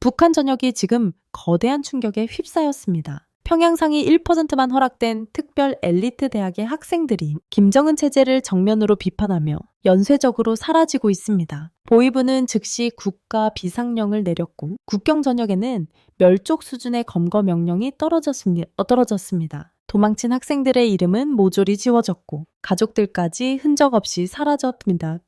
북한 전역이 지금 거대한 충격에 휩싸였습니다. 평양상이 1%만 허락된 특별 엘리트 대학의 학생들이 김정은 체제를 정면으로 비판하며 연쇄적으로 사라지고 있습니다. 보위부는 즉시 국가 비상령을 내렸고 국경 전역에는 멸족 수준의 검거 명령이 떨어졌습니다. 도망친 학생들의 이름은 모조리 지워졌고 가족들까지 흔적 없이 사라졌습니다.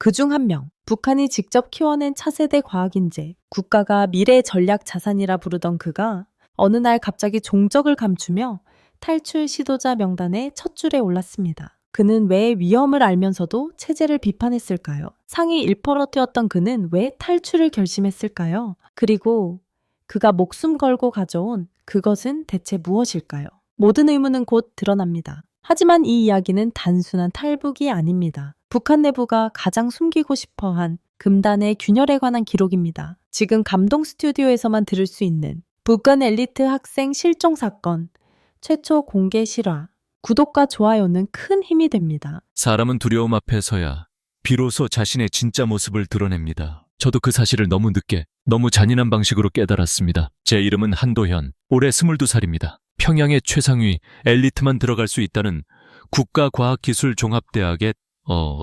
그중 한 명, 북한이 직접 키워낸 차세대 과학인재, 국가가 미래 전략 자산이라 부르던 그가 어느 날 갑자기 종적을 감추며 탈출 시도자 명단의 첫 줄에 올랐습니다. 그는 왜 위험을 알면서도 체제를 비판했을까요? 상위 1%였던 그는 왜 탈출을 결심했을까요? 그리고 그가 목숨 걸고 가져온 그것은 대체 무엇일까요? 모든 의문은 곧 드러납니다. 하지만 이 이야기는 단순한 탈북이 아닙니다. 북한 내부가 가장 숨기고 싶어한 금단의 균열에 관한 기록입니다. 지금 감동 스튜디오에서만 들을 수 있는 북한 엘리트 학생 실종 사건 최초 공개 실화. 구독과 좋아요는 큰 힘이 됩니다. 사람은 두려움 앞에서야 비로소 자신의 진짜 모습을 드러냅니다. 저도 그 사실을 너무 늦게, 너무 잔인한 방식으로 깨달았습니다. 제 이름은 한도현, 올해 22살입니다. 평양의 최상위 엘리트만 들어갈 수 있다는 국가과학기술종합대학의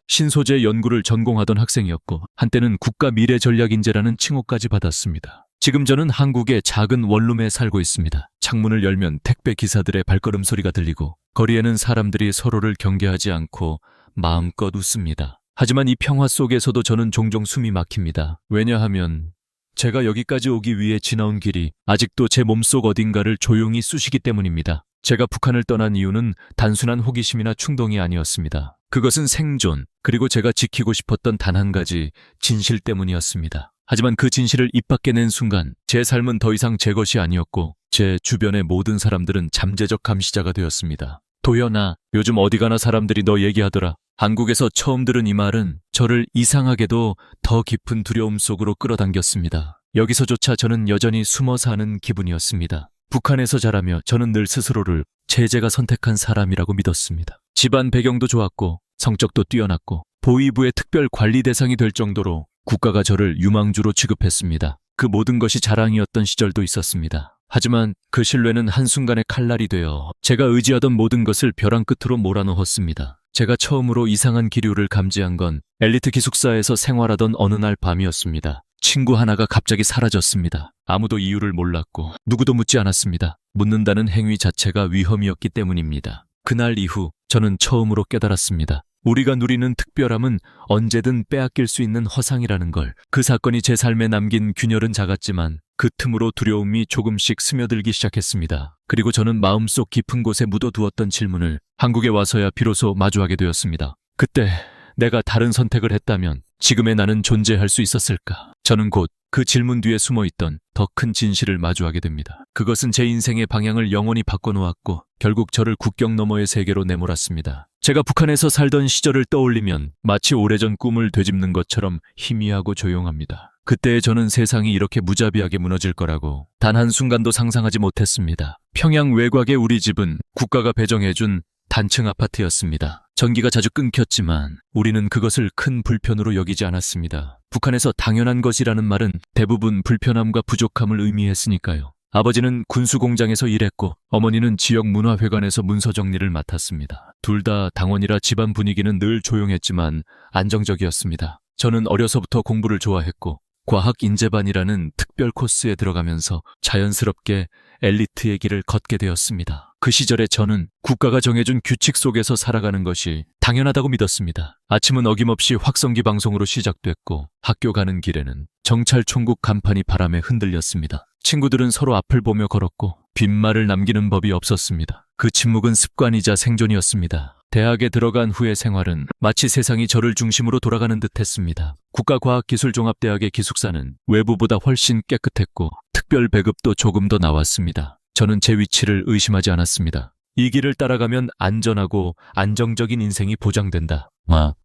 신소재 연구를 전공하던 학생이었고 한때는 국가미래전략인재라는 칭호까지 받았습니다. 지금 저는 한국의 작은 원룸에 살고 있습니다. 창문을 열면 택배 기사들의 발걸음 소리가 들리고 거리에는 사람들이 서로를 경계하지 않고 마음껏 웃습니다. 하지만 이 평화 속에서도 저는 종종 숨이 막힙니다. 왜냐하면 제가 여기까지 오기 위해 지나온 길이 아직도 제 몸속 어딘가를 조용히 쑤시기 때문입니다. 제가 북한을 떠난 이유는 단순한 호기심이나 충동이 아니었습니다. 그것은 생존, 그리고 제가 지키고 싶었던 단 한 가지 진실 때문이었습니다. 하지만 그 진실을 입 밖에 낸 순간 제 삶은 더 이상 제 것이 아니었고 제 주변의 모든 사람들은 잠재적 감시자가 되었습니다. 도연아, 요즘 어디 가나 사람들이 너 얘기하더라. 한국에서 처음 들은 이 말은 저를 이상하게도 더 깊은 두려움 속으로 끌어당겼습니다. 여기서조차 저는 여전히 숨어 사는 기분이었습니다. 북한에서 자라며 저는 늘 스스로를 체제가 선택한 사람이라고 믿었습니다. 집안 배경도 좋았고 성적도 뛰어났고 보위부의 특별 관리 대상이 될 정도로 국가가 저를 유망주로 취급했습니다. 그 모든 것이 자랑이었던 시절도 있었습니다. 하지만 그 신뢰는 한순간에 칼날이 되어 제가 의지하던 모든 것을 벼랑 끝으로 몰아넣었습니다. 제가 처음으로 이상한 기류를 감지한 건 엘리트 기숙사에서 생활하던 어느 날 밤이었습니다. 친구 하나가 갑자기 사라졌습니다. 아무도 이유를 몰랐고 누구도 묻지 않았습니다. 묻는다는 행위 자체가 위험이었기 때문입니다. 그날 이후 저는 처음으로 깨달았습니다. 우리가 누리는 특별함은 언제든 빼앗길 수 있는 허상이라는 걸. 그 사건이 제 삶에 남긴 균열은 작았지만 그 틈으로 두려움이 조금씩 스며들기 시작했습니다. 그리고 저는 마음속 깊은 곳에 묻어두었던 질문을 한국에 와서야 비로소 마주하게 되었습니다. 그때 내가 다른 선택을 했다면 지금의 나는 존재할 수 있었을까? 저는 곧 그 질문 뒤에 숨어있던 더 큰 진실을 마주하게 됩니다. 그것은 제 인생의 방향을 영원히 바꿔놓았고 결국 저를 국경 너머의 세계로 내몰았습니다. 제가 북한에서 살던 시절을 떠올리면 마치 오래전 꿈을 되짚는 것처럼 희미하고 조용합니다. 그때의 저는 세상이 이렇게 무자비하게 무너질 거라고 단 한순간도 상상하지 못했습니다. 평양 외곽의 우리 집은 국가가 배정해준 단층 아파트였습니다. 전기가 자주 끊겼지만 우리는 그것을 큰 불편으로 여기지 않았습니다. 북한에서 당연한 것이라는 말은 대부분 불편함과 부족함을 의미했으니까요. 아버지는 군수공장에서 일했고 어머니는 지역 문화회관에서 문서 정리를 맡았습니다. 둘 다 당원이라 집안 분위기는 늘 조용했지만 안정적이었습니다. 저는 어려서부터 공부를 좋아했고 과학인재반이라는 특별 코스에 들어가면서 자연스럽게 엘리트의 길을 걷게 되었습니다. 그 시절에 저는 국가가 정해준 규칙 속에서 살아가는 것이 당연하다고 믿었습니다. 아침은 어김없이 확성기 방송으로 시작됐고 학교 가는 길에는 정찰 총국 간판이 바람에 흔들렸습니다. 친구들은 서로 앞을 보며 걸었고 빈말을 남기는 법이 없었습니다. 그 침묵은 습관이자 생존이었습니다. 대학에 들어간 후의 생활은 마치 세상이 저를 중심으로 돌아가는 듯했습니다. 국가과학기술종합대학의 기숙사는 외부보다 훨씬 깨끗했고 특별 배급도 조금 더 나왔습니다. 저는 제 위치를 의심하지 않았습니다. 이 길을 따라가면 안전하고 안정적인 인생이 보장된다.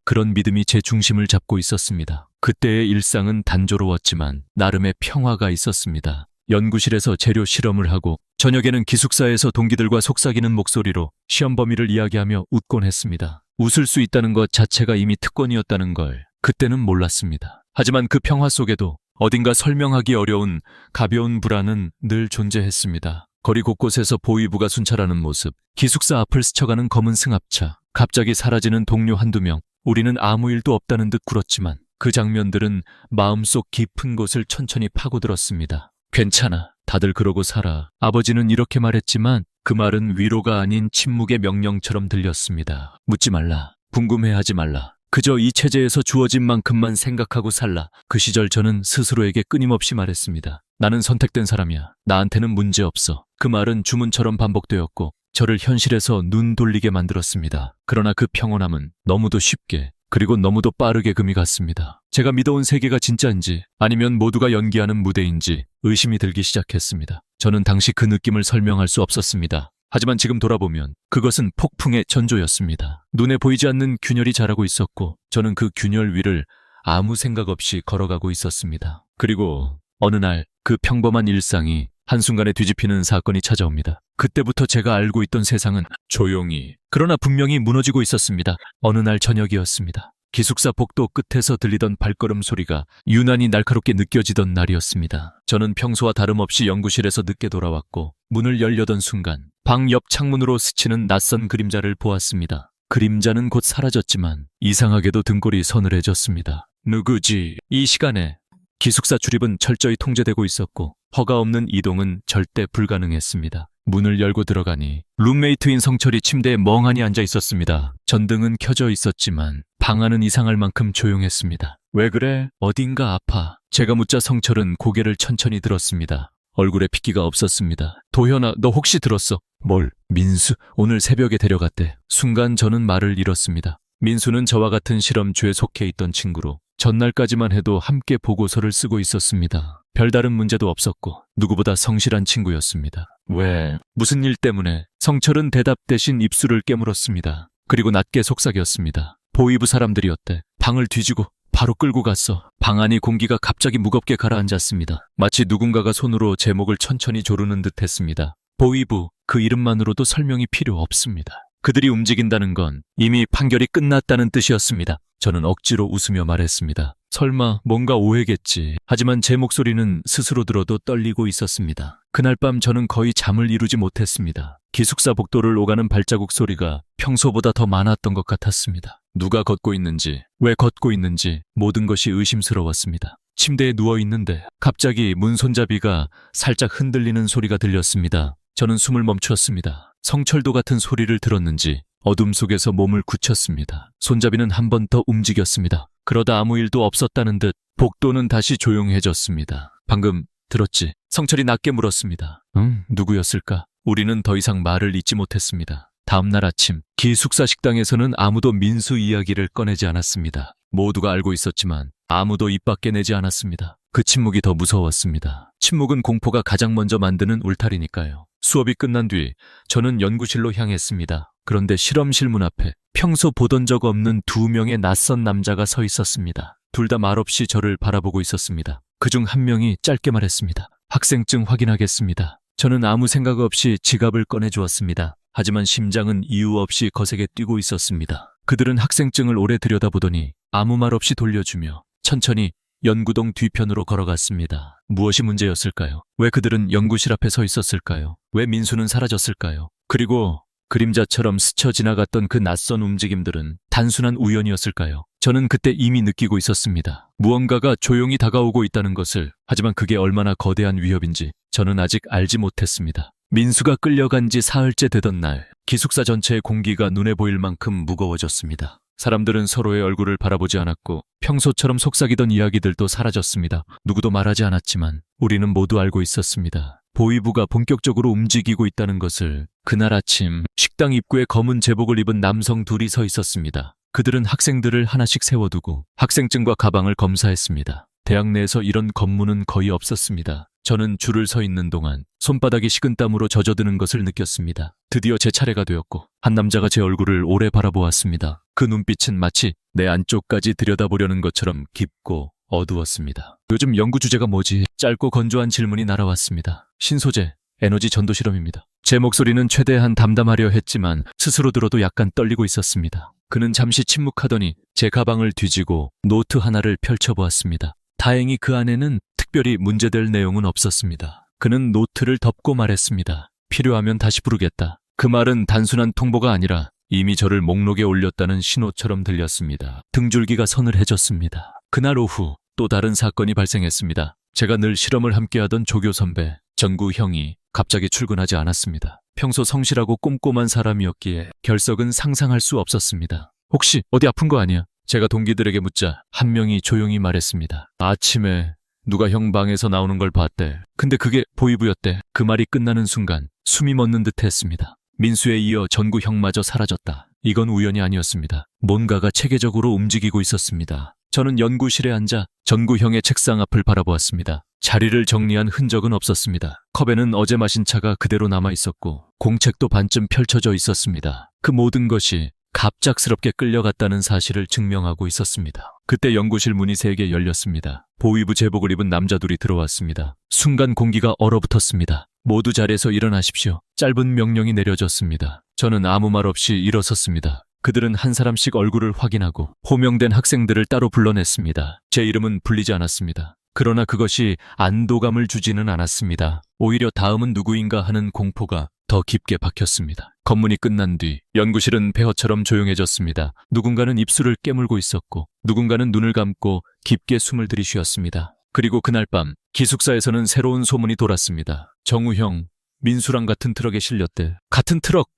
그런 믿음이 제 중심을 잡고 있었습니다. 그때의 일상은 단조로웠지만 나름의 평화가 있었습니다. 연구실에서 재료 실험을 하고 저녁에는 기숙사에서 동기들과 속삭이는 목소리로 시험 범위를 이야기하며 웃곤 했습니다. 웃을 수 있다는 것 자체가 이미 특권이었다는 걸 그때는 몰랐습니다. 하지만 그 평화 속에도 어딘가 설명하기 어려운 가벼운 불안은 늘 존재했습니다. 거리 곳곳에서 보위부가 순찰하는 모습, 기숙사 앞을 스쳐가는 검은 승합차, 갑자기 사라지는 동료 한두 명. 우리는 아무 일도 없다는 듯 굴었지만 그 장면들은 마음속 깊은 곳을 천천히 파고들었습니다. 괜찮아. 다들 그러고 살아. 아버지는 이렇게 말했지만 그 말은 위로가 아닌 침묵의 명령처럼 들렸습니다. 묻지 말라. 궁금해하지 말라. 그저 이 체제에서 주어진 만큼만 생각하고 살라. 그 시절 저는 스스로에게 끊임없이 말했습니다. 나는 선택된 사람이야. 나한테는 문제 없어. 그 말은 주문처럼 반복되었고 저를 현실에서 눈 돌리게 만들었습니다. 그러나 그 평온함은 너무도 쉽게 그리고 너무도 빠르게 금이 갔습니다. 제가 믿어온 세계가 진짜인지 아니면 모두가 연기하는 무대인지 의심이 들기 시작했습니다. 저는 당시 그 느낌을 설명할 수 없었습니다. 하지만 지금 돌아보면 그것은 폭풍의 전조였습니다. 눈에 보이지 않는 균열이 자라고 있었고 저는 그 균열 위를 아무 생각 없이 걸어가고 있었습니다. 그리고 어느 날 그 평범한 일상이 한순간에 뒤집히는 사건이 찾아옵니다. 그때부터 제가 알고 있던 세상은 조용히 그러나 분명히 무너지고 있었습니다. 어느 날 저녁이었습니다. 기숙사 복도 끝에서 들리던 발걸음 소리가 유난히 날카롭게 느껴지던 날이었습니다. 저는 평소와 다름없이 연구실에서 늦게 돌아왔고 문을 열려던 순간 방 옆 창문으로 스치는 낯선 그림자를 보았습니다. 그림자는 곧 사라졌지만 이상하게도 등골이 서늘해졌습니다. 누구지? 이 시간에 기숙사 출입은 철저히 통제되고 있었고 허가 없는 이동은 절대 불가능했습니다. 문을 열고 들어가니 룸메이트인 성철이 침대에 멍하니 앉아 있었습니다. 전등은 켜져 있었지만 방 안은 이상할 만큼 조용했습니다. 왜 그래? 어딘가 아파. 제가 묻자 성철은 고개를 천천히 들었습니다. 얼굴에 핏기가 없었습니다. 도현아, 너 혹시 들었어? 뭘? 민수, 오늘 새벽에 데려갔대. 순간 저는 말을 잃었습니다. 민수는 저와 같은 실험주에 속해 있던 친구로 전날까지만 해도 함께 보고서를 쓰고 있었습니다. 별다른 문제도 없었고 누구보다 성실한 친구였습니다. 왜? 무슨 일 때문에? 성철은 대답 대신 입술을 깨물었습니다. 그리고 낮게 속삭였습니다. 보위부 사람들이었대. 방을 뒤지고 바로 끌고 갔어. 방 안이 공기가 갑자기 무겁게 가라앉았습니다. 마치 누군가가 손으로 제 목을 천천히 조르는 듯 했습니다. 보위부, 그 이름만으로도 설명이 필요 없습니다. 그들이 움직인다는 건 이미 판결이 끝났다는 뜻이었습니다. 저는 억지로 웃으며 말했습니다. 설마 뭔가 오해겠지. 하지만 제 목소리는 스스로 들어도 떨리고 있었습니다. 그날 밤 저는 거의 잠을 이루지 못했습니다. 기숙사 복도를 오가는 발자국 소리가 평소보다 더 많았던 것 같았습니다. 누가 걷고 있는지, 왜 걷고 있는지 모든 것이 의심스러웠습니다. 침대에 누워 있는데 갑자기 문 손잡이가 살짝 흔들리는 소리가 들렸습니다. 저는 숨을 멈추었습니다. 성철도 같은 소리를 들었는지 어둠 속에서 몸을 굳혔습니다. 손잡이는 한 번 더 움직였습니다. 그러다 아무 일도 없었다는 듯 복도는 다시 조용해졌습니다. 방금 들었지? 성철이 낮게 물었습니다. 응, 누구였을까? 우리는 더 이상 말을 잇지 못했습니다. 다음날 아침 기숙사 식당에서는 아무도 민수 이야기를 꺼내지 않았습니다. 모두가 알고 있었지만 아무도 입 밖에 내지 않았습니다. 그 침묵이 더 무서웠습니다. 침묵은 공포가 가장 먼저 만드는 울타리니까요. 수업이 끝난 뒤 저는 연구실로 향했습니다. 그런데 실험실 문 앞에 평소 보던 적 없는 두 명의 낯선 남자가 서 있었습니다. 둘 다 말없이 저를 바라보고 있었습니다. 그중 한 명이 짧게 말했습니다. 학생증 확인하겠습니다. 저는 아무 생각 없이 지갑을 꺼내주었습니다. 하지만 심장은 이유 없이 거세게 뛰고 있었습니다. 그들은 학생증을 오래 들여다보더니 아무 말 없이 돌려주며 천천히 연구동 뒤편으로 걸어갔습니다. 무엇이 문제였을까요? 왜 그들은 연구실 앞에 서 있었을까요? 왜 민수는 사라졌을까요? 그리고 그림자처럼 스쳐 지나갔던 그 낯선 움직임들은 단순한 우연이었을까요? 저는 그때 이미 느끼고 있었습니다. 무언가가 조용히 다가오고 있다는 것을. 하지만 그게 얼마나 거대한 위협인지 저는 아직 알지 못했습니다. 민수가 끌려간 지 사흘째 되던 날, 기숙사 전체의 공기가 눈에 보일 만큼 무거워졌습니다. 사람들은 서로의 얼굴을 바라보지 않았고 평소처럼 속삭이던 이야기들도 사라졌습니다. 누구도 말하지 않았지만 우리는 모두 알고 있었습니다. 보위부가 본격적으로 움직이고 있다는 것을. 그날 아침 식당 입구에 검은 제복을 입은 남성 둘이 서 있었습니다. 그들은 학생들을 하나씩 세워두고 학생증과 가방을 검사했습니다. 대학 내에서 이런 검문은 거의 없었습니다. 저는 줄을 서 있는 동안 손바닥이 식은땀으로 젖어드는 것을 느꼈습니다. 드디어 제 차례가 되었고 한 남자가 제 얼굴을 오래 바라보았습니다. 그 눈빛은 마치 내 안쪽까지 들여다보려는 것처럼 깊고 어두웠습니다. 요즘 연구 주제가 뭐지? 짧고 건조한 질문이 날아왔습니다. 신소재, 에너지 전도 실험입니다. 제 목소리는 최대한 담담하려 했지만 스스로 들어도 약간 떨리고 있었습니다. 그는 잠시 침묵하더니 제 가방을 뒤지고 노트 하나를 펼쳐보았습니다. 다행히 그 안에는 특별히 문제될 내용은 없었습니다. 그는 노트를 덮고 말했습니다. 필요하면 다시 부르겠다. 그 말은 단순한 통보가 아니라 이미 저를 목록에 올렸다는 신호처럼 들렸습니다. 등줄기가 서늘해졌습니다. 그날 오후 또 다른 사건이 발생했습니다. 제가 늘 실험을 함께하던 조교 선배 전구 형이 갑자기 출근하지 않았습니다. 평소 성실하고 꼼꼼한 사람이었기에 결석은 상상할 수 없었습니다. 혹시 어디 아픈 거 아니야? 제가 동기들에게 묻자 한 명이 조용히 말했습니다. 아침에 누가 형 방에서 나오는 걸 봤대. 근데 그게 보이부였대. 그 말이 끝나는 순간 숨이 멎는 듯 했습니다. 민수에 이어 전구 형마저 사라졌다. 이건 우연이 아니었습니다. 뭔가가 체계적으로 움직이고 있었습니다. 저는 연구실에 앉아 전구 형의 책상 앞을 바라보았습니다. 자리를 정리한 흔적은 없었습니다. 컵에는 어제 마신 차가 그대로 남아 있었고 공책도 반쯤 펼쳐져 있었습니다. 그 모든 것이 갑작스럽게 끌려갔다는 사실을 증명하고 있었습니다. 그때 연구실 문이 3개 열렸습니다. 보위부 제복을 입은 남자 둘이 들어왔습니다. 순간 공기가 얼어붙었습니다. 모두 자리에서 일어나십시오. 짧은 명령이 내려졌습니다. 저는 아무 말 없이 일어섰습니다. 그들은 한 사람씩 얼굴을 확인하고 호명된 학생들을 따로 불러냈습니다. 제 이름은 불리지 않았습니다. 그러나 그것이 안도감을 주지는 않았습니다. 오히려 다음은 누구인가 하는 공포가 더 깊게 박혔습니다. 검문이 끝난 뒤 연구실은 폐허처럼 조용해졌습니다. 누군가는 입술을 깨물고 있었고 누군가는 눈을 감고 깊게 숨을 들이쉬었습니다. 그리고 그날 밤 기숙사에서는 새로운 소문이 돌았습니다. 정우 형, 민수랑 같은 트럭에 실렸대. 같은 트럭?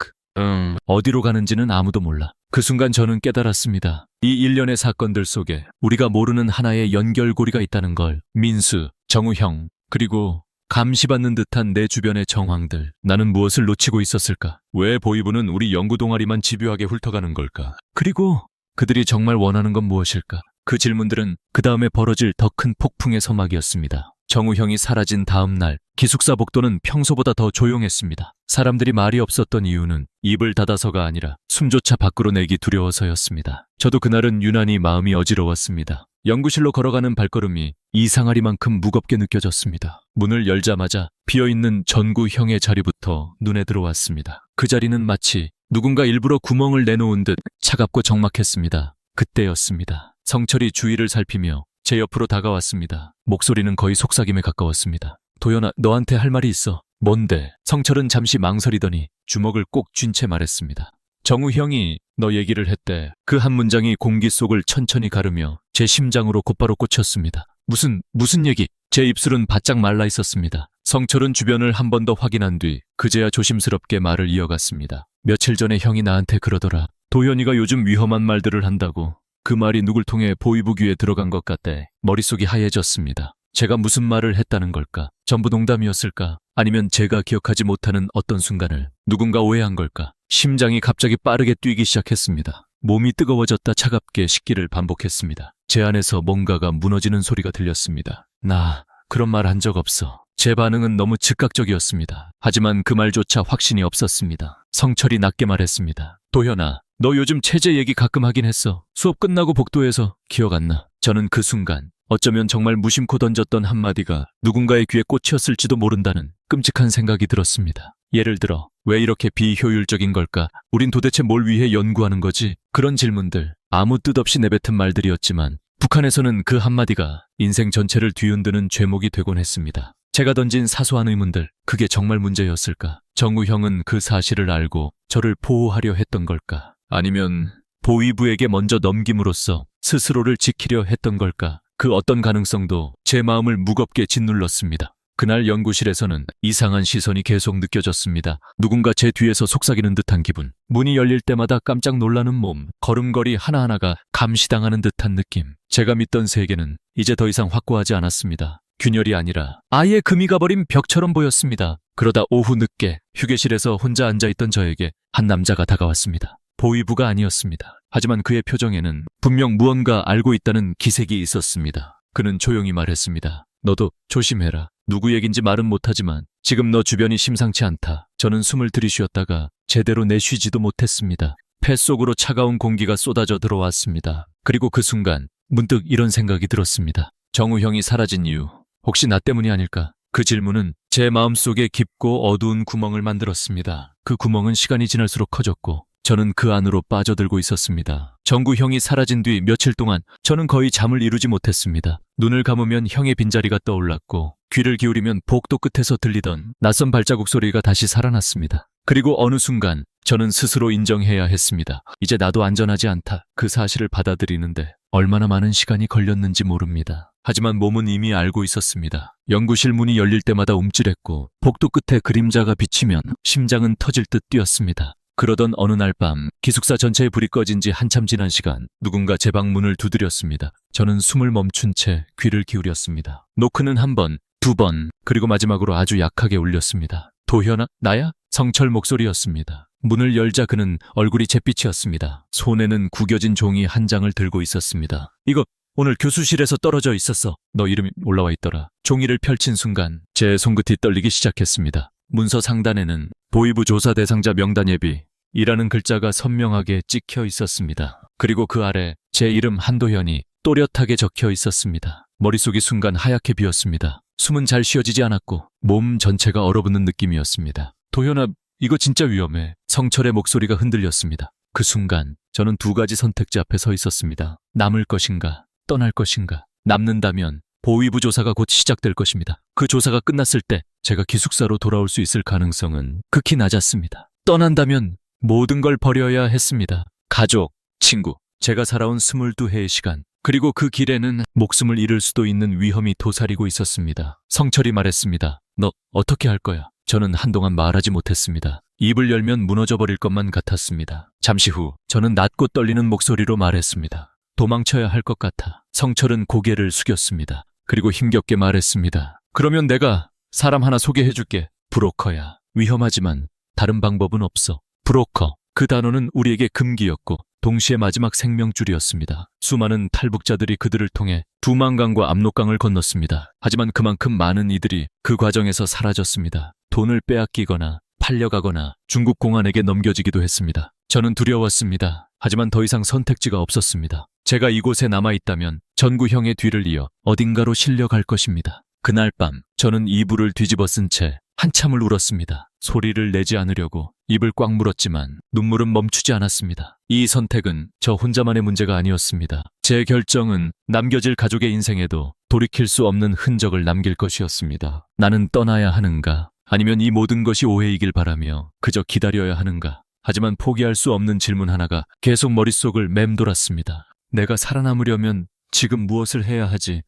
어디로 가는지는 아무도 몰라. 그 순간 저는 깨달았습니다. 이 일련의 사건들 속에 우리가 모르는 하나의 연결고리가 있다는 걸. 민수, 정우 형, 그리고 감시받는 듯한 내 주변의 정황들. 나는 무엇을 놓치고 있었을까? 왜 보위부는 우리 연구 동아리만 집요하게 훑어가는 걸까? 그리고 그들이 정말 원하는 건 무엇일까? 그 질문들은 그 다음에 벌어질 더 큰 폭풍의 서막이었습니다. 정우 형이 사라진 다음 날 기숙사 복도는 평소보다 더 조용했습니다. 사람들이 말이 없었던 이유는 입을 닫아서가 아니라 숨조차 밖으로 내기 두려워서였습니다. 저도 그날은 유난히 마음이 어지러웠습니다. 연구실로 걸어가는 발걸음이 이상하리만큼 무겁게 느껴졌습니다. 문을 열자마자 비어있는 전구 형의 자리부터 눈에 들어왔습니다. 그 자리는 마치 누군가 일부러 구멍을 내놓은 듯 차갑고 적막했습니다. 그때였습니다. 성철이 주위를 살피며 제 옆으로 다가왔습니다. 목소리는 거의 속삭임에 가까웠습니다. 도연아, 너한테 할 말이 있어. 뭔데? 성철은 잠시 망설이더니 주먹을 꼭 쥔 채 말했습니다. 정우 형이 너 얘기를 했대. 그 한 문장이 공기 속을 천천히 가르며 제 심장으로 곧바로 꽂혔습니다. 무슨 얘기? 제 입술은 바짝 말라 있었습니다. 성철은 주변을 한 번 더 확인한 뒤 그제야 조심스럽게 말을 이어갔습니다. 며칠 전에 형이 나한테 그러더라. 도연이가 요즘 위험한 말들을 한다고. 그 말이 누굴 통해 보위부 귀에 들어간 것 같대. 머릿속이 하얘졌습니다. 제가 무슨 말을 했다는 걸까? 전부 농담이었을까? 아니면 제가 기억하지 못하는 어떤 순간을 누군가 오해한 걸까? 심장이 갑자기 빠르게 뛰기 시작했습니다. 몸이 뜨거워졌다 차갑게 식기를 반복했습니다. 제 안에서 뭔가가 무너지는 소리가 들렸습니다. 나 그런 말 한 적 없어. 제 반응은 너무 즉각적이었습니다. 하지만 그 말조차 확신이 없었습니다. 성철이 낮게 말했습니다. 도현아, 너 요즘 체제 얘기 가끔 하긴 했어. 수업 끝나고 복도에서. 기억 안 나? 저는 그 순간 어쩌면 정말 무심코 던졌던 한마디가 누군가의 귀에 꽂혔을지도 모른다는 끔찍한 생각이 들었습니다. 예를 들어 왜 이렇게 비효율적인 걸까? 우린 도대체 뭘 위해 연구하는 거지? 그런 질문들, 아무 뜻 없이 내뱉은 말들이었지만 북한에서는 그 한마디가 인생 전체를 뒤흔드는 죄목이 되곤 했습니다. 제가 던진 사소한 의문들, 그게 정말 문제였을까? 정우 형은 그 사실을 알고 저를 보호하려 했던 걸까? 아니면 보위부에게 먼저 넘김으로써 스스로를 지키려 했던 걸까? 그 어떤 가능성도 제 마음을 무겁게 짓눌렀습니다. 그날 연구실에서는 이상한 시선이 계속 느껴졌습니다. 누군가 제 뒤에서 속삭이는 듯한 기분, 문이 열릴 때마다 깜짝 놀라는 몸, 걸음걸이 하나하나가 감시당하는 듯한 느낌. 제가 믿던 세계는 이제 더 이상 확고하지 않았습니다. 균열이 아니라 아예 금이 가버린 벽처럼 보였습니다. 그러다 오후 늦게 휴게실에서 혼자 앉아있던 저에게 한 남자가 다가왔습니다. 보위부가 아니었습니다. 하지만 그의 표정에는 분명 무언가 알고 있다는 기색이 있었습니다. 그는 조용히 말했습니다. 너도 조심해라. 누구 얘긴지 말은 못하지만 지금 너 주변이 심상치 않다. 저는 숨을 들이쉬었다가 제대로 내쉬지도 못했습니다. 폐 속으로 차가운 공기가 쏟아져 들어왔습니다. 그리고 그 순간 문득 이런 생각이 들었습니다. 정우 형이 사라진 이유, 혹시 나 때문이 아닐까? 그 질문은 제 마음속에 깊고 어두운 구멍을 만들었습니다. 그 구멍은 시간이 지날수록 커졌고 저는 그 안으로 빠져들고 있었습니다. 정구 형이 사라진 뒤 며칠 동안 저는 거의 잠을 이루지 못했습니다. 눈을 감으면 형의 빈자리가 떠올랐고 귀를 기울이면 복도 끝에서 들리던 낯선 발자국 소리가 다시 살아났습니다. 그리고 어느 순간 저는 스스로 인정해야 했습니다. 이제 나도 안전하지 않다. 그 사실을 받아들이는데 얼마나 많은 시간이 걸렸는지 모릅니다. 하지만 몸은 이미 알고 있었습니다. 연구실 문이 열릴 때마다 움찔했고 복도 끝에 그림자가 비치면 심장은 터질 듯 뛰었습니다. 그러던 어느 날 밤 기숙사 전체에 불이 꺼진 지 한참 지난 시간 누군가 제 방 문을 두드렸습니다. 저는 숨을 멈춘 채 귀를 기울였습니다. 노크는 한 번, 두 번, 그리고 마지막으로 아주 약하게 울렸습니다. 도현아, 나야? 성철 목소리였습니다. 문을 열자 그는 얼굴이 잿빛이었습니다. 손에는 구겨진 종이 한 장을 들고 있었습니다. 이거 오늘 교수실에서 떨어져 있었어. 너 이름이 올라와 있더라. 종이를 펼친 순간 제 손끝이 떨리기 시작했습니다. 문서 상단에는 보위부 조사 대상자 명단 예비이라는 글자가 선명하게 찍혀 있었습니다. 그리고 그 아래 제 이름 한도현이 또렷하게 적혀 있었습니다. 머릿속이 순간 하얗게 비었습니다. 숨은 잘 쉬어지지 않았고 몸 전체가 얼어붙는 느낌이었습니다. 도현아, 이거 진짜 위험해. 성철의 목소리가 흔들렸습니다. 그 순간 저는 두 가지 선택지 앞에 서 있었습니다. 남을 것인가, 떠날 것인가. 남는다면 보위부 조사가 곧 시작될 것입니다. 그 조사가 끝났을 때 제가 기숙사로 돌아올 수 있을 가능성은 극히 낮았습니다. 떠난다면 모든 걸 버려야 했습니다. 가족, 친구, 제가 살아온 22해의 시간, 그리고 그 길에는 목숨을 잃을 수도 있는 위험이 도사리고 있었습니다. 성철이 말했습니다. 너 어떻게 할 거야? 저는 한동안 말하지 못했습니다. 입을 열면 무너져버릴 것만 같았습니다. 잠시 후 저는 낮고 떨리는 목소리로 말했습니다. 도망쳐야 할 것 같아. 성철은 고개를 숙였습니다. 그리고 힘겹게 말했습니다. 그러면 내가 사람 하나 소개해줄게. 브로커야. 위험하지만 다른 방법은 없어. 브로커. 그 단어는 우리에게 금기였고 동시에 마지막 생명줄이었습니다. 수많은 탈북자들이 그들을 통해 두만강과 압록강을 건넜습니다. 하지만 그만큼 많은 이들이 그 과정에서 사라졌습니다. 돈을 빼앗기거나 팔려가거나 중국 공안에게 넘겨지기도 했습니다. 저는 두려웠습니다. 하지만 더 이상 선택지가 없었습니다. 제가 이곳에 남아있다면 전구형의 뒤를 이어 어딘가로 실려갈 것입니다. 그날 밤 저는 이불을 뒤집어 쓴 채 한참을 울었습니다. 소리를 내지 않으려고 입을 꽉 물었지만 눈물은 멈추지 않았습니다. 이 선택은 저 혼자만의 문제가 아니었습니다. 제 결정은 남겨질 가족의 인생에도 돌이킬 수 없는 흔적을 남길 것이었습니다. 나는 떠나야 하는가? 아니면 이 모든 것이 오해이길 바라며 그저 기다려야 하는가? 하지만 포기할 수 없는 질문 하나가 계속 머릿속을 맴돌았습니다. 내가 살아남으려면 지금 무엇을 해야 하지?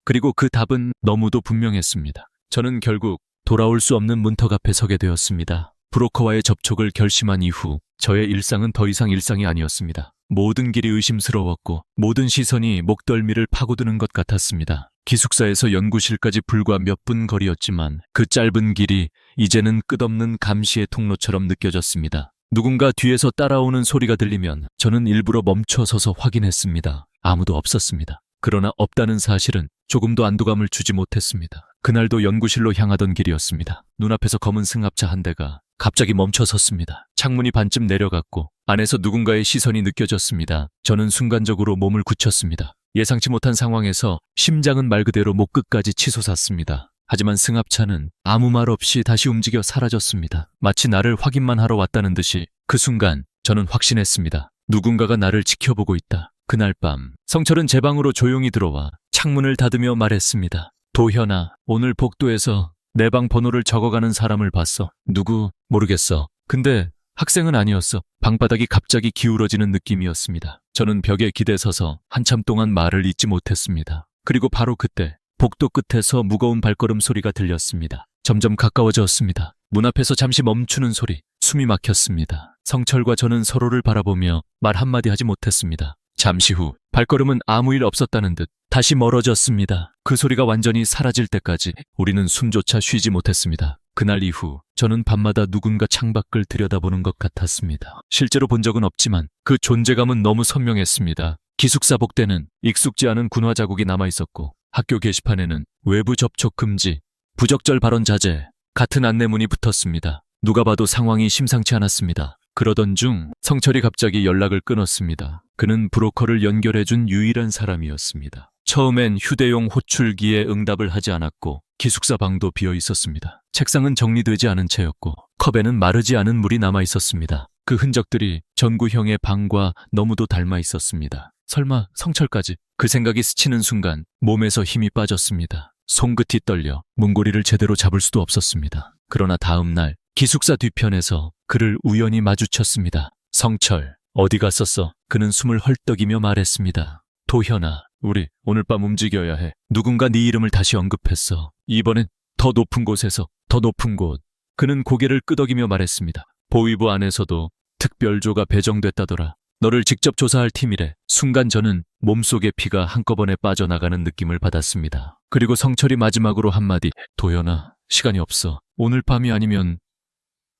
그리고 그 답은 너무도 분명했습니다. 저는 결국 돌아올 수 없는 문턱 앞에 서게 되었습니다. 브로커와의 접촉을 결심한 이후 저의 일상은 더 이상 일상이 아니었습니다. 모든 길이 의심스러웠고 모든 시선이 목덜미를 파고드는 것 같았습니다. 기숙사에서 연구실까지 불과 몇 분 거리였지만 그 짧은 길이 이제는 끝없는 감시의 통로처럼 느껴졌습니다. 누군가 뒤에서 따라오는 소리가 들리면 저는 일부러 멈춰서서 확인했습니다. 아무도 없었습니다. 그러나 없다는 사실은 조금도 안도감을 주지 못했습니다. 그날도 연구실로 향하던 길이었습니다. 눈앞에서 검은 승합차 한 대가 갑자기 멈춰 섰습니다. 창문이 반쯤 내려갔고 안에서 누군가의 시선이 느껴졌습니다. 저는 순간적으로 몸을 굳혔습니다. 예상치 못한 상황에서 심장은 말 그대로 목 끝까지 치솟았습니다. 하지만 승합차는 아무 말 없이 다시 움직여 사라졌습니다. 마치 나를 확인만 하러 왔다는 듯이 그 순간 저는 확신했습니다. 누군가가 나를 지켜보고 있다. 그날 밤 성철은 제 방으로 조용히 들어와 창문을 닫으며 말했습니다. 도현아, 오늘 복도에서 내 방 번호를 적어가는 사람을 봤어. 누구? 모르겠어. 근데 학생은 아니었어. 방바닥이 갑자기 기울어지는 느낌이었습니다. 저는 벽에 기대서서 한참 동안 말을 잇지 못했습니다. 그리고 바로 그때 복도 끝에서 무거운 발걸음 소리가 들렸습니다. 점점 가까워졌습니다. 문 앞에서 잠시 멈추는 소리, 숨이 막혔습니다. 성철과 저는 서로를 바라보며 말 한마디 하지 못했습니다. 잠시 후 발걸음은 아무 일 없었다는 듯 다시 멀어졌습니다. 그 소리가 완전히 사라질 때까지 우리는 숨조차 쉬지 못했습니다. 그날 이후 저는 밤마다 누군가 창밖을 들여다보는 것 같았습니다. 실제로 본 적은 없지만 그 존재감은 너무 선명했습니다. 기숙사 복대는 익숙지 않은 군화 자국이 남아있었고 학교 게시판에는 외부 접촉 금지, 부적절 발언 자제 같은 안내문이 붙었습니다. 누가 봐도 상황이 심상치 않았습니다. 그러던 중 성철이 갑자기 연락을 끊었습니다. 그는 브로커를 연결해준 유일한 사람이었습니다. 처음엔 휴대용 호출기에 응답을 하지 않았고 기숙사 방도 비어 있었습니다. 책상은 정리되지 않은 채였고 컵에는 마르지 않은 물이 남아 있었습니다. 그 흔적들이 전구형의 방과 너무도 닮아 있었습니다. 설마 성철까지? 그 생각이 스치는 순간 몸에서 힘이 빠졌습니다. 손끝이 떨려 문고리를 제대로 잡을 수도 없었습니다. 그러나 다음 날 기숙사 뒤편에서 그를 우연히 마주쳤습니다. 성철, 어디 갔었어? 그는 숨을 헐떡이며 말했습니다. 도현아, 우리 오늘 밤 움직여야 해. 누군가 네 이름을 다시 언급했어. 이번엔 더 높은 곳에서, 더 높은 곳. 그는 고개를 끄덕이며 말했습니다. 보위부 안에서도 특별조가 배정됐다더라. 너를 직접 조사할 팀이래. 순간 저는 몸속의 피가 한꺼번에 빠져나가는 느낌을 받았습니다. 그리고 성철이 마지막으로 한마디. 도현아, 시간이 없어. 오늘 밤이 아니면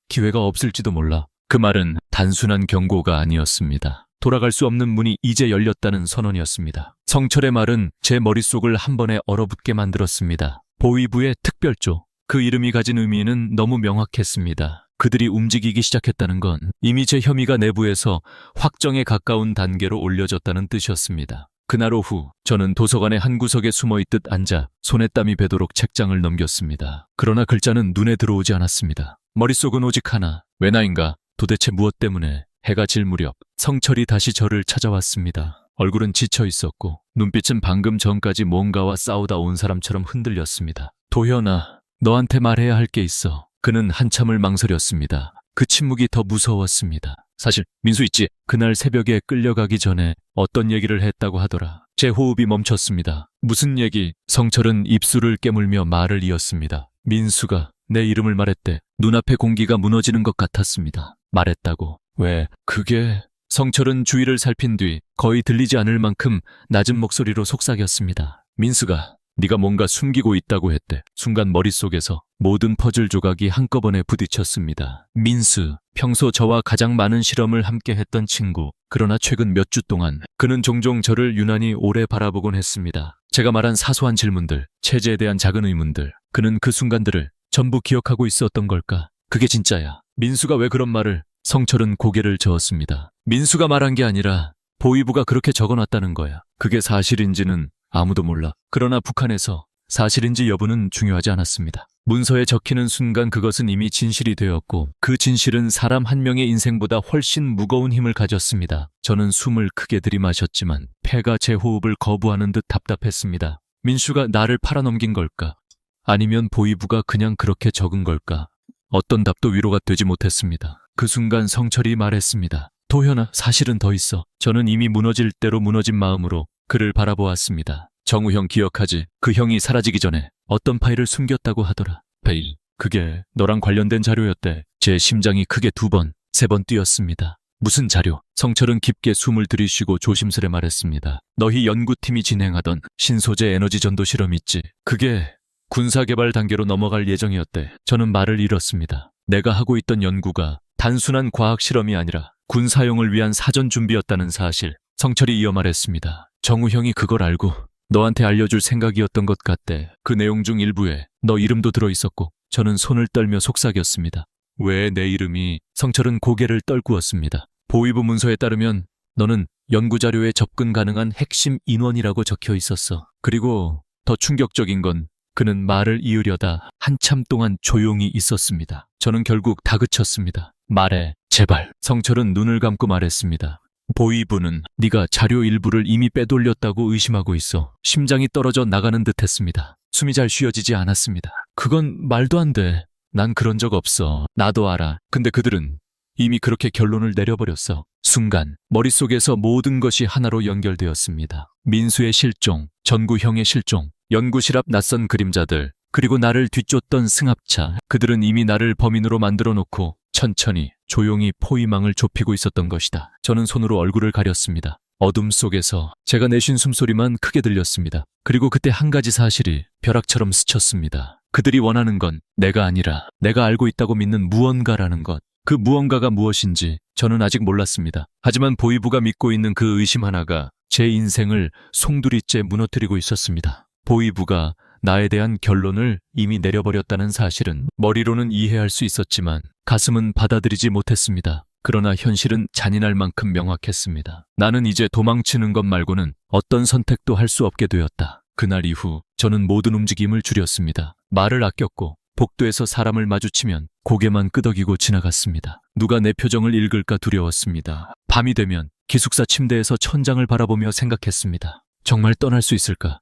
기회가 없을지도 몰라. 그 말은 단순한 경고가 아니었습니다. 돌아갈 수 없는 문이 이제 열렸다는 선언이었습니다. 성철의 말은 제 머릿속을 한 번에 얼어붙게 만들었습니다. 보위부의 특별조. 그 이름이 가진 의미는 너무 명확했습니다. 그들이 움직이기 시작했다는 건 이미 제 혐의가 내부에서 확정에 가까운 단계로 올려졌다는 뜻이었습니다. 그날 오후 저는 도서관의 한 구석에 숨어있듯 앉아 손에 땀이 배도록 책장을 넘겼습니다. 그러나 글자는 눈에 들어오지 않았습니다. 머릿속은 오직 하나. 왜 나인가? 도대체 무엇 때문에? 해가 질 무렵 성철이 다시 저를 찾아왔습니다. 얼굴은 지쳐 있었고 눈빛은 방금 전까지 뭔가와 싸우다 온 사람처럼 흔들렸습니다. 도현아, 너한테 말해야 할 게 있어. 그는 한참을 망설였습니다. 그 침묵이 더 무서웠습니다. 사실 민수 있지? 그날 새벽에 끌려가기 전에 어떤 얘기를 했다고 하더라. 제 호흡이 멈췄습니다. 무슨 얘기? 성철은 입술을 깨물며 말을 이었습니다. 민수가 내 이름을 말했대. 눈앞의 공기가 무너지는 것 같았습니다. 말했다고. 왜? 그게... 성철은 주위를 살핀 뒤 거의 들리지 않을 만큼 낮은 목소리로 속삭였습니다. 민수가 네가 뭔가 숨기고 있다고 했대. 순간 머릿속에서 모든 퍼즐 조각이 한꺼번에 부딪혔습니다. 민수, 평소 저와 가장 많은 실험을 함께 했던 친구. 그러나 최근 몇 주 동안 그는 종종 저를 유난히 오래 바라보곤 했습니다. 제가 말한 사소한 질문들, 체제에 대한 작은 의문들. 그는 그 순간들을 전부 기억하고 있었던 걸까? 그게 진짜야. 민수가 왜 그런 말을? 성철은 고개를 저었습니다. 민수가 말한 게 아니라 보위부가 그렇게 적어놨다는 거야. 그게 사실인지는 아무도 몰라. 그러나 북한에서 사실인지 여부는 중요하지 않았습니다. 문서에 적히는 순간 그것은 이미 진실이 되었고 그 진실은 사람 한 명의 인생보다 훨씬 무거운 힘을 가졌습니다. 저는 숨을 크게 들이마셨지만 폐가 제 호흡을 거부하는 듯 답답했습니다. 민수가 나를 팔아넘긴 걸까? 아니면 보위부가 그냥 그렇게 적은 걸까? 어떤 답도 위로가 되지 못했습니다. 그 순간 성철이 말했습니다. 도현아, 사실은 더 있어. 저는 이미 무너질 대로 무너진 마음으로 그를 바라보았습니다. 정우 형 기억하지? 그 형이 사라지기 전에 어떤 파일을 숨겼다고 하더라. 파일. 그게 너랑 관련된 자료였대. 제 심장이 크게 2번, 3번 뛰었습니다. 무슨 자료? 성철은 깊게 숨을 들이쉬고 조심스레 말했습니다. 너희 연구팀이 진행하던 신소재 에너지 전도 실험 있지? 그게 군사개발 단계로 넘어갈 예정이었대. 저는 말을 잃었습니다. 내가 하고 있던 연구가 단순한 과학 실험이 아니라 군사용을 위한 사전 준비였다는 사실. 성철이 이어 말했습니다. 정우 형이 그걸 알고 너한테 알려줄 생각이었던 것 같대. 그 내용 중 일부에 너 이름도 들어있었고 저는 손을 떨며 속삭였습니다. 왜 내 이름이? 성철은 고개를 떨구었습니다. 보위부 문서에 따르면 너는 연구자료에 접근 가능한 핵심 인원이라고 적혀 있었어. 그리고 더 충격적인 건 그는 말을 이으려다 한참 동안 조용히 있었습니다. 저는 결국 다그쳤습니다. 말해, 제발. 성철은 눈을 감고 말했습니다. 보위부는 네가 자료 일부를 이미 빼돌렸다고 의심하고 있어. 심장이 떨어져 나가는 듯 했습니다. 숨이 잘 쉬어지지 않았습니다. 그건 말도 안 돼. 난 그런 적 없어. 나도 알아. 근데 그들은 이미 그렇게 결론을 내려버렸어. 순간 머릿속에서 모든 것이 하나로 연결되었습니다. 민수의 실종, 전구형의 실종, 연구실 앞 낯선 그림자들, 그리고 나를 뒤쫓던 승합차. 그들은 이미 나를 범인으로 만들어 놓고 천천히 조용히 포위망을 좁히고 있었던 것이다. 저는 손으로 얼굴을 가렸습니다. 어둠 속에서 제가 내쉰 숨소리만 크게 들렸습니다. 그리고 그때 한 가지 사실이 벼락처럼 스쳤습니다. 그들이 원하는 건 내가 아니라 내가 알고 있다고 믿는 무언가라는 것. 그 무언가가 무엇인지 저는 아직 몰랐습니다. 하지만 보위부가 믿고 있는 그 의심 하나가 제 인생을 송두리째 무너뜨리고 있었습니다. 보위부가 나에 대한 결론을 이미 내려버렸다는 사실은 머리로는 이해할 수 있었지만 가슴은 받아들이지 못했습니다. 그러나 현실은 잔인할 만큼 명확했습니다. 나는 이제 도망치는 것 말고는 어떤 선택도 할 수 없게 되었다. 그날 이후 저는 모든 움직임을 줄였습니다. 말을 아꼈고 복도에서 사람을 마주치면 고개만 끄덕이고 지나갔습니다. 누가 내 표정을 읽을까 두려웠습니다. 밤이 되면 기숙사 침대에서 천장을 바라보며 생각했습니다. 정말 떠날 수 있을까?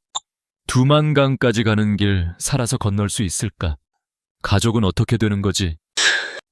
두만강까지 가는 길 살아서 건널 수 있을까? 가족은 어떻게 되는 거지?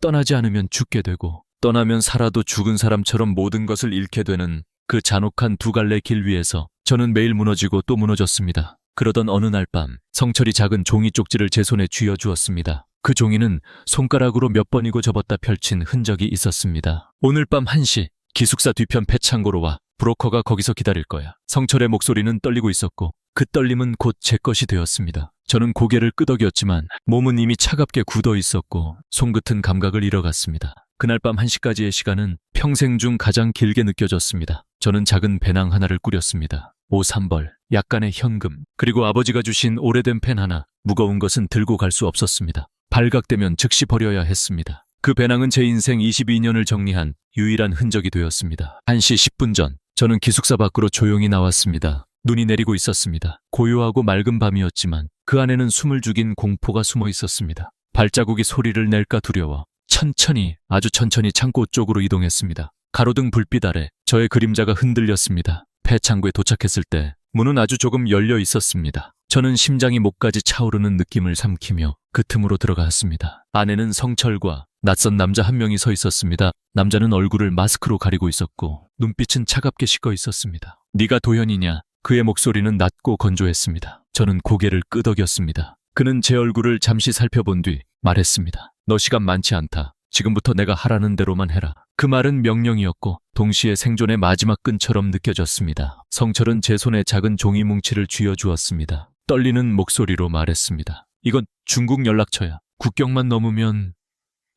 떠나지 않으면 죽게 되고 떠나면 살아도 죽은 사람처럼 모든 것을 잃게 되는 그 잔혹한 두 갈래 길 위에서 저는 매일 무너지고 또 무너졌습니다. 그러던 어느 날 밤 성철이 작은 종이 쪽지를 제 손에 쥐어주었습니다. 그 종이는 손가락으로 몇 번이고 접었다 펼친 흔적이 있었습니다. 오늘 밤 1시 기숙사 뒤편 폐창고로 와. 브로커가 거기서 기다릴 거야. 성철의 목소리는 떨리고 있었고 그 떨림은 곧 제 것이 되었습니다. 저는 고개를 끄덕였지만 몸은 이미 차갑게 굳어 있었고 손끝은 감각을 잃어갔습니다. 그날 밤 1시까지의 시간은 평생 중 가장 길게 느껴졌습니다. 저는 작은 배낭 하나를 꾸렸습니다. 옷 3벌, 약간의 현금, 그리고 아버지가 주신 오래된 펜 하나, 무거운 것은 들고 갈 수 없었습니다. 발각되면 즉시 버려야 했습니다. 그 배낭은 제 인생 22년을 정리한 유일한 흔적이 되었습니다. 1시 10분 전, 저는 기숙사 밖으로 조용히 나왔습니다. 눈이 내리고 있었습니다. 고요하고 맑은 밤이었지만 그 안에는 숨을 죽인 공포가 숨어 있었습니다. 발자국이 소리를 낼까 두려워 천천히, 아주 천천히 창고 쪽으로 이동했습니다. 가로등 불빛 아래 저의 그림자가 흔들렸습니다. 폐창고에 도착했을 때 문은 아주 조금 열려 있었습니다. 저는 심장이 목까지 차오르는 느낌을 삼키며 그 틈으로 들어갔습니다. 안에는 성철과 낯선 남자 한 명이 서 있었습니다. 남자는 얼굴을 마스크로 가리고 있었고 눈빛은 차갑게 식어 있었습니다. 네가 도현이냐? 그의 목소리는 낮고 건조했습니다. 저는 고개를 끄덕였습니다. 그는 제 얼굴을 잠시 살펴본 뒤 말했습니다. 너 시간 많지 않다. 지금부터 내가 하라는 대로만 해라. 그 말은 명령이었고 동시에 생존의 마지막 끈처럼 느껴졌습니다. 성철은 제 손에 작은 종이 뭉치를 쥐어주었습니다. 떨리는 목소리로 말했습니다. 이건 중국 연락처야. 국경만 넘으면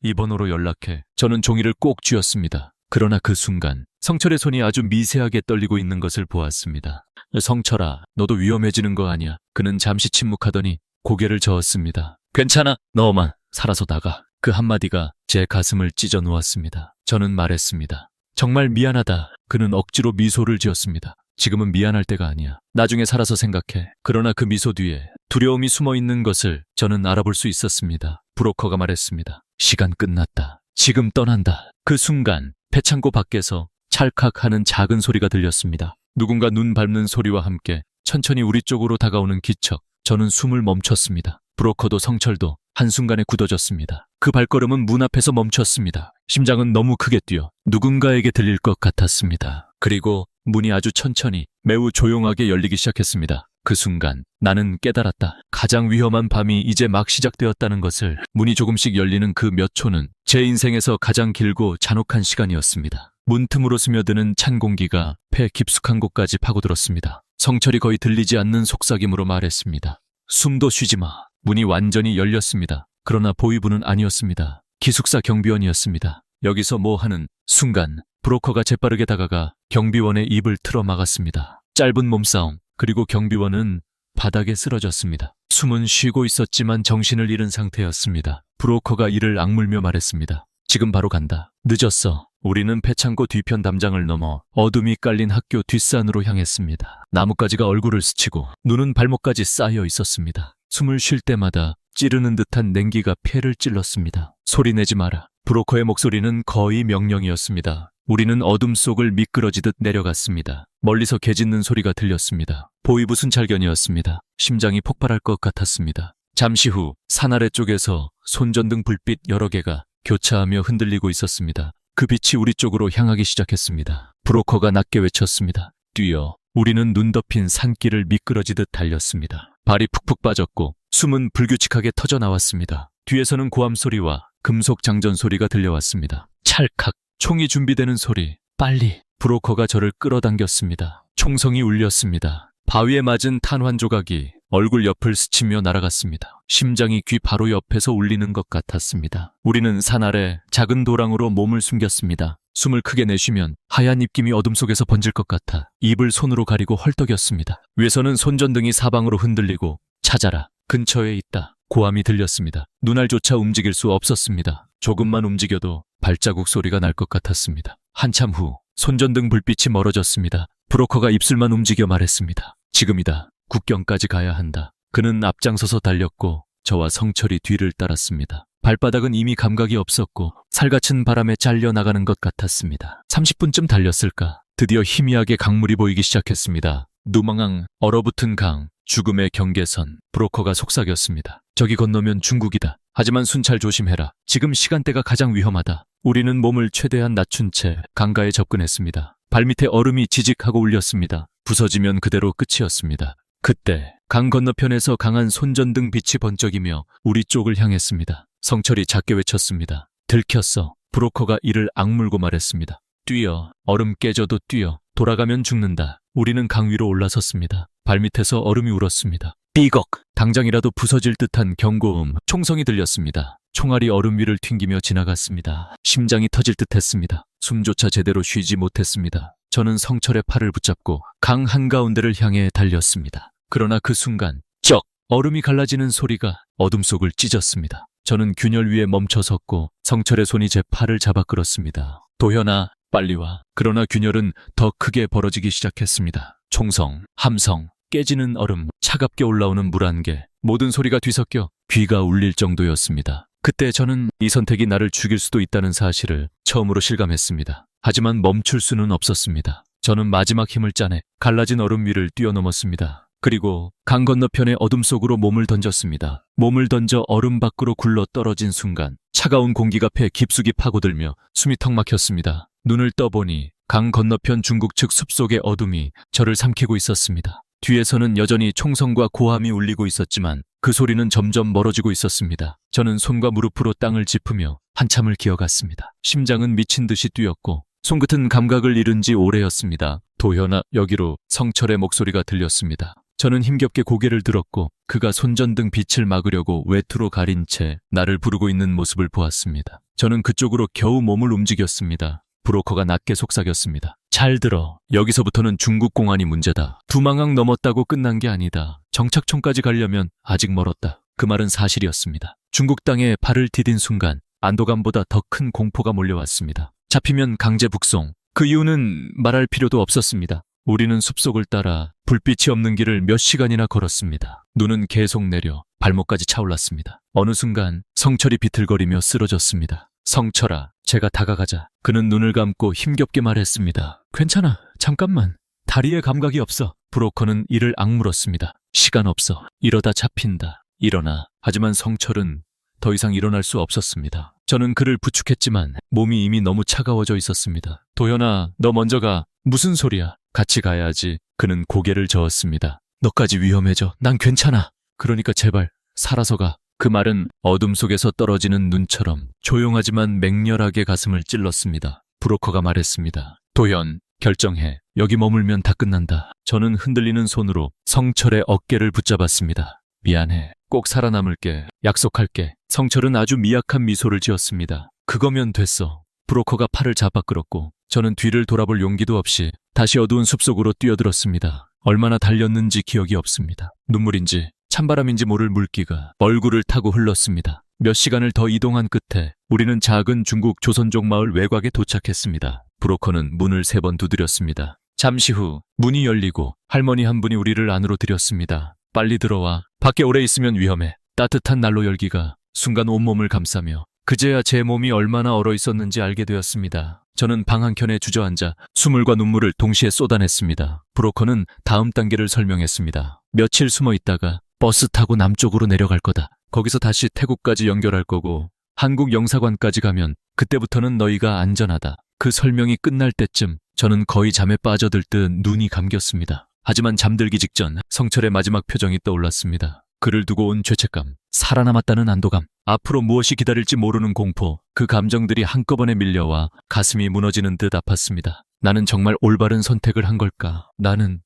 이 번호로 연락해. 저는 종이를 꼭 쥐었습니다. 그러나 그 순간 성철의 손이 아주 미세하게 떨리고 있는 것을 보았습니다. 성철아, 너도 위험해지는 거 아니야. 그는 잠시 침묵하더니 고개를 저었습니다. 괜찮아. 너만 살아서 나가. 그 한마디가 제 가슴을 찢어 놓았습니다. 저는 말했습니다. 정말 미안하다. 그는 억지로 미소를 지었습니다. 지금은 미안할 때가 아니야. 나중에 살아서 생각해. 그러나 그 미소 뒤에 두려움이 숨어 있는 것을 저는 알아볼 수 있었습니다. 브로커가 말했습니다. 시간 끝났다. 지금 떠난다. 그 순간 폐창고 밖에서 찰칵하는 작은 소리가 들렸습니다. 누군가 눈 밟는 소리와 함께 천천히 우리 쪽으로 다가오는 기척. 저는 숨을 멈췄습니다. 브로커도 성철도 한순간에 굳어졌습니다. 그 발걸음은 문 앞에서 멈췄습니다. 심장은 너무 크게 뛰어 누군가에게 들릴 것 같았습니다. 그리고 문이 아주 천천히 매우 조용하게 열리기 시작했습니다. 그 순간 나는 깨달았다. 가장 위험한 밤이 이제 막 시작되었다는 것을. 문이 조금씩 열리는 그 몇 초는 제 인생에서 가장 길고 잔혹한 시간이었습니다. 문틈으로 스며드는 찬 공기가 폐 깊숙한 곳까지 파고들었습니다. 성철이 거의 들리지 않는 속삭임으로 말했습니다. 숨도 쉬지 마. 문이 완전히 열렸습니다. 그러나 보이부는 아니었습니다. 기숙사 경비원이었습니다. 여기서 뭐 하는 순간 브로커가 재빠르게 다가가 경비원의 입을 틀어 막았습니다. 짧은 몸싸움, 그리고 경비원은 바닥에 쓰러졌습니다. 숨은 쉬고 있었지만 정신을 잃은 상태였습니다. 브로커가 이를 악물며 말했습니다. 지금 바로 간다. 늦었어. 우리는 폐창고 뒤편 담장을 넘어 어둠이 깔린 학교 뒷산으로 향했습니다. 나뭇가지가 얼굴을 스치고 눈은 발목까지 쌓여 있었습니다. 숨을 쉴 때마다 찌르는 듯한 냉기가 폐를 찔렀습니다. 소리내지 마라. 브로커의 목소리는 거의 명령이었습니다. 우리는 어둠 속을 미끄러지듯 내려갔습니다. 멀리서 개 짖는 소리가 들렸습니다. 보이부 순찰견이었습니다. 심장이 폭발할 것 같았습니다. 잠시 후 산 아래 쪽에서 손전등 불빛 여러 개가 교차하며 흔들리고 있었습니다. 그 빛이 우리 쪽으로 향하기 시작했습니다. 브로커가 낮게 외쳤습니다. 뛰어. 우리는 눈 덮인 산길을 미끄러지듯 달렸습니다. 발이 푹푹 빠졌고 숨은 불규칙하게 터져나왔습니다. 뒤에서는 고함 소리와 금속 장전 소리가 들려왔습니다. 찰칵. 총이 준비되는 소리. 빨리. 브로커가 저를 끌어당겼습니다. 총성이 울렸습니다. 바위에 맞은 탄환 조각이 얼굴 옆을 스치며 날아갔습니다. 심장이 귀 바로 옆에서 울리는 것 같았습니다. 우리는 산 아래 작은 도랑으로 몸을 숨겼습니다. 숨을 크게 내쉬면 하얀 입김이 어둠 속에서 번질 것 같아 입을 손으로 가리고 헐떡였습니다. 위에서는 손전등이 사방으로 흔들리고 찾아라. 근처에 있다. 고함이 들렸습니다. 눈알조차 움직일 수 없었습니다. 조금만 움직여도 발자국 소리가 날 것 같았습니다. 한참 후 손전등 불빛이 멀어졌습니다. 브로커가 입술만 움직여 말했습니다. 지금이다. 국경까지 가야 한다. 그는 앞장서서 달렸고 저와 성철이 뒤를 따랐습니다. 발바닥은 이미 감각이 없었고 살갗은 바람에 잘려나가는 것 같았습니다. 30분쯤 달렸을까? 드디어 희미하게 강물이 보이기 시작했습니다. 누망항, 얼어붙은 강, 죽음의 경계선. 브로커가 속삭였습니다. 저기 건너면 중국이다. 하지만 순찰 조심해라. 지금 시간대가 가장 위험하다. 우리는 몸을 최대한 낮춘 채 강가에 접근했습니다. 발밑에 얼음이 지직하고 울렸습니다. 부서지면 그대로 끝이었습니다. 그때 강 건너편에서 강한 손전등 빛이 번쩍이며 우리 쪽을 향했습니다. 성철이 작게 외쳤습니다. 들켰어. 브로커가 이를 악물고 말했습니다. 뛰어. 얼음 깨져도 뛰어. 돌아가면 죽는다. 우리는 강 위로 올라섰습니다. 발밑에서 얼음이 울었습니다. 삐걱! 당장이라도 부서질 듯한 경고음, 총성이 들렸습니다. 총알이 얼음 위를 튕기며 지나갔습니다. 심장이 터질 듯했습니다. 숨조차 제대로 쉬지 못했습니다. 저는 성철의 팔을 붙잡고 강 한가운데를 향해 달렸습니다. 그러나 그 순간 쩍! 얼음이 갈라지는 소리가 어둠 속을 찢었습니다. 저는 균열 위에 멈춰 섰고 성철의 손이 제 팔을 잡아 끌었습니다. 도현아, 빨리 와. 그러나 균열은 더 크게 벌어지기 시작했습니다. 총성, 함성, 깨지는 얼음, 차갑게 올라오는 물 안개, 모든 소리가 뒤섞여 귀가 울릴 정도였습니다. 그때 저는 이 선택이 나를 죽일 수도 있다는 사실을 처음으로 실감했습니다. 하지만 멈출 수는 없었습니다. 저는 마지막 힘을 짜내 갈라진 얼음 위를 뛰어넘었습니다. 그리고 강 건너편의 어둠 속으로 몸을 던졌습니다. 몸을 던져 얼음 밖으로 굴러 떨어진 순간 차가운 공기가 폐 깊숙이 파고들며 숨이 턱 막혔습니다. 눈을 떠보니 강 건너편 중국 측 숲속의 어둠이 저를 삼키고 있었습니다. 뒤에서는 여전히 총성과 고함이 울리고 있었지만 그 소리는 점점 멀어지고 있었습니다. 저는 손과 무릎으로 땅을 짚으며 한참을 기어갔습니다. 심장은 미친 듯이 뛰었고 손끝은 감각을 잃은 지 오래였습니다. 도현아, 여기로. 성철의 목소리가 들렸습니다. 저는 힘겹게 고개를 들었고 그가 손전등 빛을 막으려고 외투로 가린 채 나를 부르고 있는 모습을 보았습니다. 저는 그쪽으로 겨우 몸을 움직였습니다. 브로커가 낮게 속삭였습니다. 잘 들어. 여기서부터는 중국 공안이 문제다. 두망항 넘었다고 끝난 게 아니다. 정착촌까지 가려면 아직 멀었다. 그 말은 사실이었습니다. 중국 땅에 발을 디딘 순간 안도감보다 더 큰 공포가 몰려왔습니다. 잡히면 강제 북송. 그 이유는 말할 필요도 없었습니다. 우리는 숲속을 따라 불빛이 없는 길을 몇 시간이나 걸었습니다. 눈은 계속 내려 발목까지 차올랐습니다. 어느 순간 성철이 비틀거리며 쓰러졌습니다. 성철아, 제가 다가가자. 그는 눈을 감고 힘겹게 말했습니다. 괜찮아, 잠깐만. 다리에 감각이 없어. 브로커는 이를 악물었습니다. 시간 없어. 이러다 잡힌다. 일어나. 하지만 성철은 더 이상 일어날 수 없었습니다. 저는 그를 부축했지만 몸이 이미 너무 차가워져 있었습니다. 도현아, 너 먼저 가. 무슨 소리야? 같이 가야지. 그는 고개를 저었습니다. 너까지 위험해져. 난 괜찮아. 그러니까 제발 살아서 가. 그 말은 어둠 속에서 떨어지는 눈처럼 조용하지만 맹렬하게 가슴을 찔렀습니다. 브로커가 말했습니다. 도현, 결정해. 여기 머물면 다 끝난다. 저는 흔들리는 손으로 성철의 어깨를 붙잡았습니다. 미안해. 꼭 살아남을게. 약속할게. 성철은 아주 미약한 미소를 지었습니다. 그거면 됐어. 브로커가 팔을 잡아 끌었고 저는 뒤를 돌아볼 용기도 없이 다시 어두운 숲속으로 뛰어들었습니다. 얼마나 달렸는지 기억이 없습니다. 눈물인지 찬바람인지 모를 물기가 얼굴을 타고 흘렀습니다. 몇 시간을 더 이동한 끝에 우리는 작은 중국 조선족 마을 외곽에 도착했습니다. 브로커는 문을 3번 두드렸습니다. 잠시 후 문이 열리고 할머니 한 분이 우리를 안으로 들였습니다. 빨리 들어와. 밖에 오래 있으면 위험해. 따뜻한 난로 열기가 순간 온몸을 감싸며 그제야 제 몸이 얼마나 얼어 있었는지 알게 되었습니다. 저는 방 한켠에 주저앉아 숨을과 눈물을 동시에 쏟아냈습니다. 브로커는 다음 단계를 설명했습니다. 며칠 숨어 있다가 버스 타고 남쪽으로 내려갈 거다. 거기서 다시 태국까지 연결할 거고 한국 영사관까지 가면 그때부터는 너희가 안전하다. 그 설명이 끝날 때쯤 저는 거의 잠에 빠져들 듯 눈이 감겼습니다. 하지만 잠들기 직전 성철의 마지막 표정이 떠올랐습니다. 그를 두고 온 죄책감, 살아남았다는 안도감, 앞으로 무엇이 기다릴지 모르는 공포, 그 감정들이 한꺼번에 밀려와 가슴이 무너지는 듯 아팠습니다. 나는 정말 올바른 선택을 한 걸까? 나는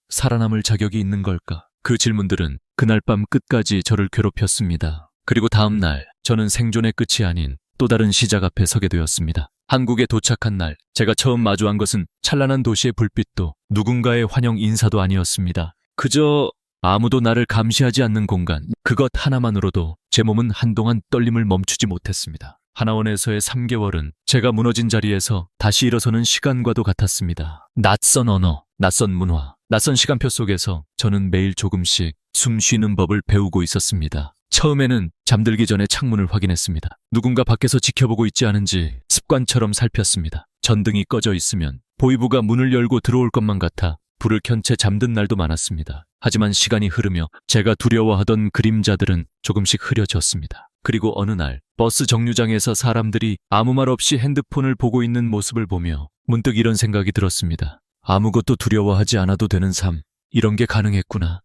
살아남을 자격이 있는 걸까? 그 질문들은 그날 밤 끝까지 저를 괴롭혔습니다. 그리고 다음 날 저는 생존의 끝이 아닌 또 다른 시작 앞에 서게 되었습니다. 한국에 도착한 날 제가 처음 마주한 것은 찬란한 도시의 불빛도 누군가의 환영 인사도 아니었습니다. 그저 아무도 나를 감시하지 않는 공간, 그것 하나만으로도 제 몸은 한동안 떨림을 멈추지 못했습니다. 하나원에서의 3개월은 제가 무너진 자리에서 다시 일어서는 시간과도 같았습니다. 낯선 언어, 낯선 문화, 낯선 시간표 속에서 저는 매일 조금씩 숨 쉬는 법을 배우고 있었습니다. 처음에는 잠들기 전에 창문을 확인했습니다. 누군가 밖에서 지켜보고 있지 않은지 습관처럼 살폈습니다. 전등이 꺼져 있으면 보이부가 문을 열고 들어올 것만 같아 불을 켠 채 잠든 날도 많았습니다. 하지만 시간이 흐르며 제가 두려워하던 그림자들은 조금씩 흐려졌습니다. 그리고 어느 날 버스 정류장에서 사람들이 아무 말 없이 핸드폰을 보고 있는 모습을 보며 문득 이런 생각이 들었습니다. 아무것도 두려워하지 않아도 되는 삶, 이런 게 가능했구나.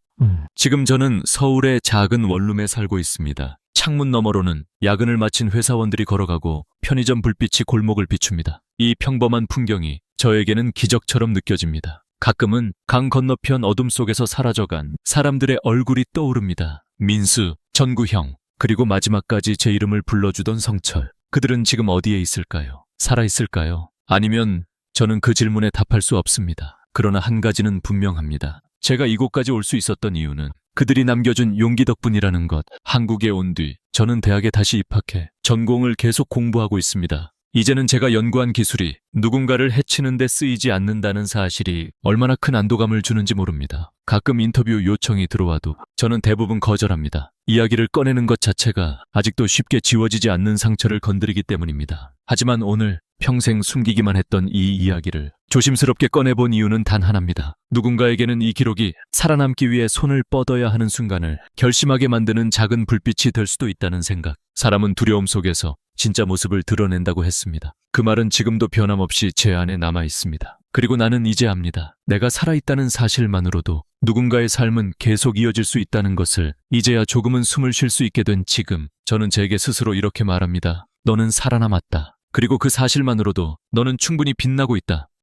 지금 저는 서울의 작은 원룸에 살고 있습니다. 창문 너머로는 야근을 마친 회사원들이 걸어가고 편의점 불빛이 골목을 비춥니다. 이 평범한 풍경이 저에게는 기적처럼 느껴집니다. 가끔은 강 건너편 어둠 속에서 사라져간 사람들의 얼굴이 떠오릅니다. 민수, 전구형, 그리고 마지막까지 제 이름을 불러주던 성철. 그들은 지금 어디에 있을까요? 살아있을까요? 아니면 저는 그 질문에 답할 수 없습니다. 그러나 한 가지는 분명합니다. 제가 이곳까지 올 수 있었던 이유는 그들이 남겨준 용기 덕분이라는 것. 한국에 온 뒤 저는 대학에 다시 입학해 전공을 계속 공부하고 있습니다. 이제는 제가 연구한 기술이 누군가를 해치는 데 쓰이지 않는다는 사실이 얼마나 큰 안도감을 주는지 모릅니다. 가끔 인터뷰 요청이 들어와도 저는 대부분 거절합니다. 이야기를 꺼내는 것 자체가 아직도 쉽게 지워지지 않는 상처를 건드리기 때문입니다. 하지만 오늘 평생 숨기기만 했던 이 이야기를 조심스럽게 꺼내본 이유는 단 하나입니다. 누군가에게는 이 기록이 살아남기 위해 손을 뻗어야 하는 순간을 결심하게 만드는 작은 불빛이 될 수도 있다는 생각. 사람은 두려움 속에서 진짜 모습을 드러낸다고 했습니다. 그 말은 지금도 변함없이 제 안에 남아 있습니다. 그리고 나는 이제 압니다. 내가 살아있다는 사실만으로도 누군가의 삶은 계속 이어질 수 있다는 것을 이제야 조금은 숨을 쉴 수 있게 된 지금, 저는 제게 스스로 이렇게 말합니다. 너는 살아남았다. 그리고 그 사실만으로도 너는 충분히 빛나고 있다.